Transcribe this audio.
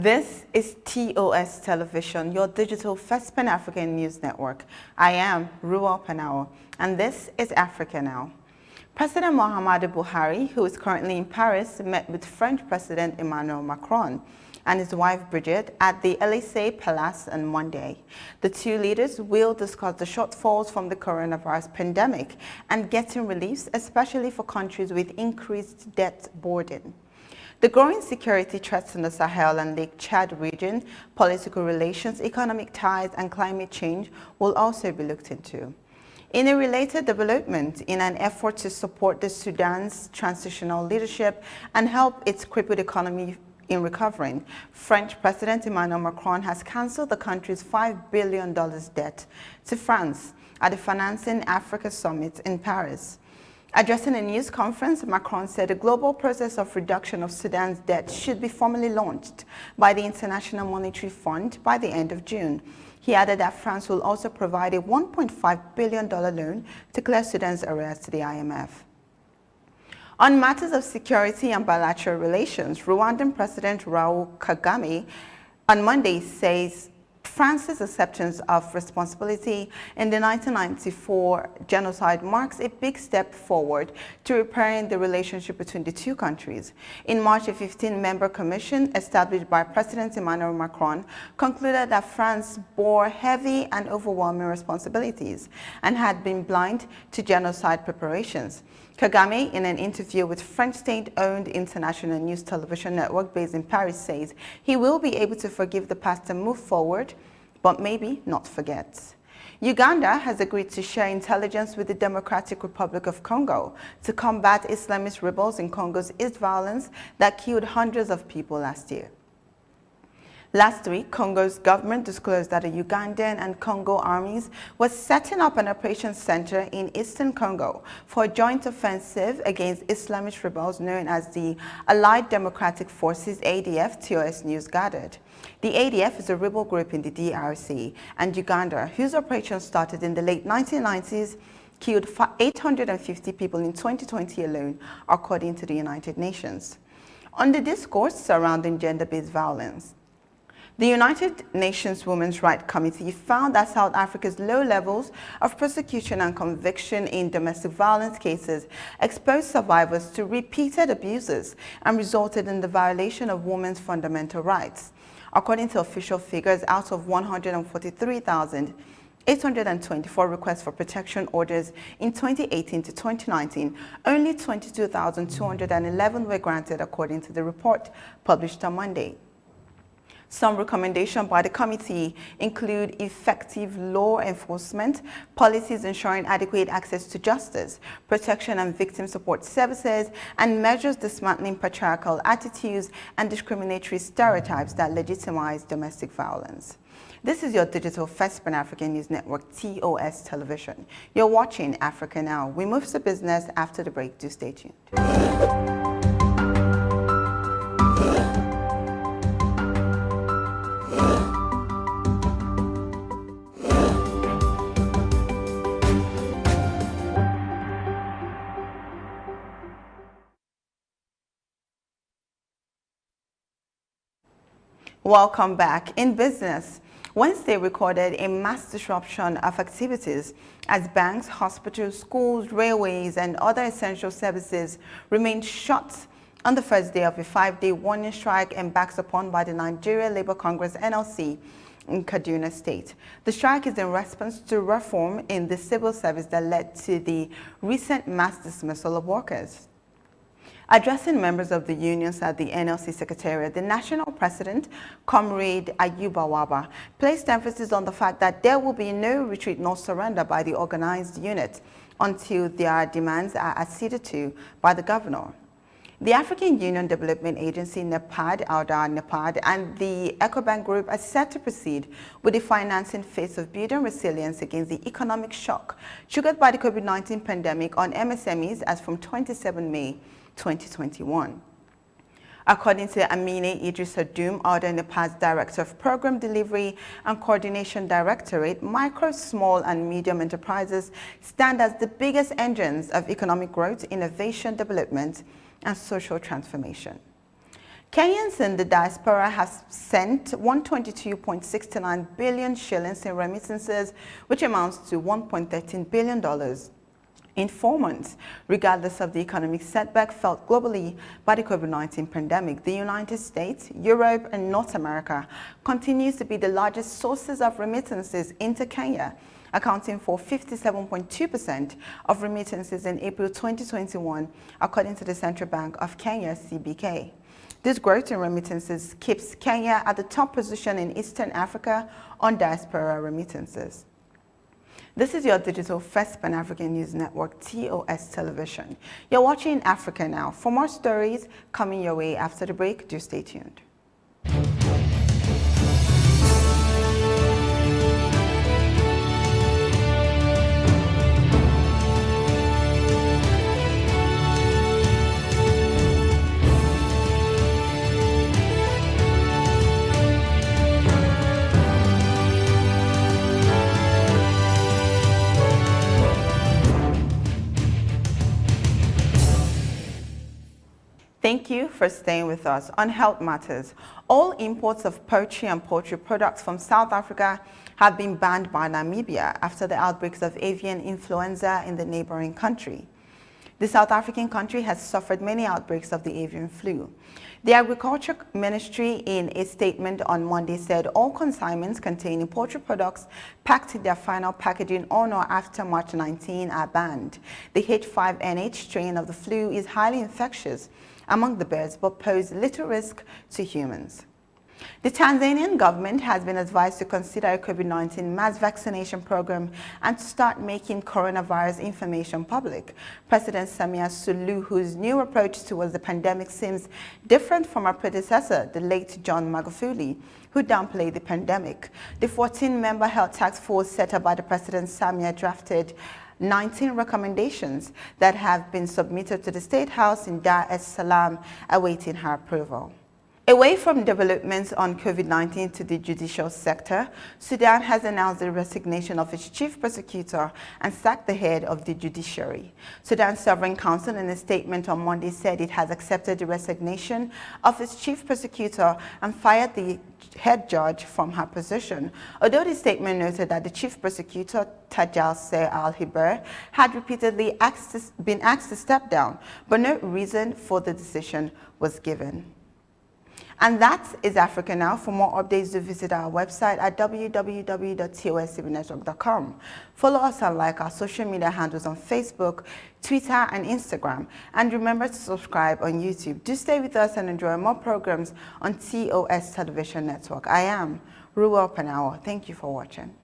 This is TOS Television, your digital first Pan-African news network. I am Ruwa Panao, and this is Africa Now. President Muhammadu Buhari, who is currently in Paris, met with French President Emmanuel Macron and his wife Brigitte at the Élysée Palace on Monday. The two leaders will discuss the shortfalls from the coronavirus pandemic and getting reliefs, especially for countries with increased debt burden. The growing security threats in the Sahel and Lake Chad region, political relations, economic ties, and climate change will also be looked into. In a related development, in an effort to support the Sudan's transitional leadership and help its crippled economy in recovering, French President Emmanuel Macron has cancelled the country's $5 billion debt to France at the Financing Africa Summit in Paris. Addressing a news conference, Macron said a global process of reduction of Sudan's debt should be formally launched by the International Monetary Fund by the end of June. He added that France will also provide a $1.5 billion loan to clear Sudan's arrears to the IMF. On matters of security and bilateral relations, Rwandan President Paul Kagame on Monday says France's acceptance of responsibility in the 1994 genocide marks a big step forward to repairing the relationship between the two countries. In March, a 15-member commission established by President Emmanuel Macron concluded that France bore heavy and overwhelming responsibilities and had been blind to genocide preparations. Kagame, in an interview with French state-owned international news television network based in Paris, says he will be able to forgive the past and move forward, but maybe not forget. Uganda has agreed to share intelligence with the Democratic Republic of Congo to combat Islamist rebels in Congo's East violence that killed hundreds of people last year. Last week, Congo's government disclosed that the Ugandan and Congo armies were setting up an operations center in eastern Congo for a joint offensive against Islamist rebels known as the Allied Democratic Forces ADF, TOS News gathered. The ADF is a rebel group in the DRC and Uganda, whose operation started in the late 1990s, killed 850 people in 2020 alone, according to the United Nations. On the discourse surrounding gender-based violence, the United Nations Women's Rights Committee found that South Africa's low levels of prosecution and conviction in domestic violence cases exposed survivors to repeated abuses and resulted in the violation of women's fundamental rights. According to official figures, out of 143,824 requests for protection orders in 2018 to 2019, only 22,211 were granted, according to the report published on Monday. Some recommendations by the committee include effective law enforcement, policies ensuring adequate access to justice, protection and victim support services, and measures dismantling patriarchal attitudes and discriminatory stereotypes that legitimize domestic violence. This is your digital first Pan-African news network, TOS Television. You're watching Africa Now. We move to business after the break. Do stay tuned. Welcome back. In business, Wednesday recorded a mass disruption of activities as banks, hospitals, schools, railways, and other essential services remained shut on the first day of a 5-day warning strike embarked upon by the Nigeria Labour Congress NLC in Kaduna State. The strike is in response to reform in the civil service that led to the recent mass dismissal of workers. Addressing members of the unions at the NLC Secretariat, the national president, Comrade Ayuba Waba, placed emphasis on the fact that there will be no retreat nor surrender by the organized unit until their demands are acceded to by the governor. The African Union Development Agency, NEPAD, NEPAD, and the EcoBank Group are set to proceed with the financing phase of building resilience against the economic shock triggered by the COVID-19 pandemic on MSMEs as from 27 May 2021. According to Amine Idris Adum, NEPAD's Director of Program Delivery and Coordination Directorate, micro, small and medium enterprises stand as the biggest engines of economic growth, innovation, development and social transformation. Kenyans in the diaspora have sent 122.69 billion shillings in remittances, which amounts to $1.13 billion in 4 months, regardless of the economic setback felt globally by the COVID-19 pandemic. The United States, Europe, and North America continues to be the largest sources of remittances into Kenya, accounting for 57.2% of remittances in April 2021, according to the Central Bank of Kenya, CBK. This growth in remittances keeps Kenya at the top position in Eastern Africa on diaspora remittances. This is your digital first Pan-African news network, TOS Television. You're watching Africa Now. For more stories coming your way after the break, do stay tuned. Thank you for staying with us on Health Matters. All imports of poultry and poultry products from South Africa have been banned by Namibia after the outbreaks of avian influenza in the neighboring country. The South African country has suffered many outbreaks of the avian flu. The Agriculture Ministry, in a statement on Monday, said all consignments containing poultry products packed in their final packaging on or after March 19 are banned. The H5N8 strain of the flu is highly infectious among the birds but pose little risk to humans. The Tanzanian government has been advised to consider a COVID-19 mass vaccination program and to start making coronavirus information public. President Samia Suluhu's new approach towards the pandemic seems different from her predecessor, the late John Magufuli, who downplayed the pandemic. The 14-member health task force set up by the President Samia drafted 19 recommendations that have been submitted to the State House in Dar es Salaam, awaiting her approval. Away from developments on COVID-19 to the judicial sector, Sudan has announced the resignation of its chief prosecutor and sacked the head of the judiciary. Sudan's Sovereign Council, in a statement on Monday, said it has accepted the resignation of its chief prosecutor and fired the head judge from her position. Although the statement noted that the chief prosecutor, Tajal Seh Al-Hiber, had repeatedly been asked to step down, but no reason for the decision was given. And that is Africa Now. For more updates, do visit our website at www.toscbnetwork.com. Follow us and like our social media handles on Facebook, Twitter, and Instagram. And remember to subscribe on YouTube. Do stay with us and enjoy more programs on TOS Television Network. I am Ruel Panawa. Thank you for watching.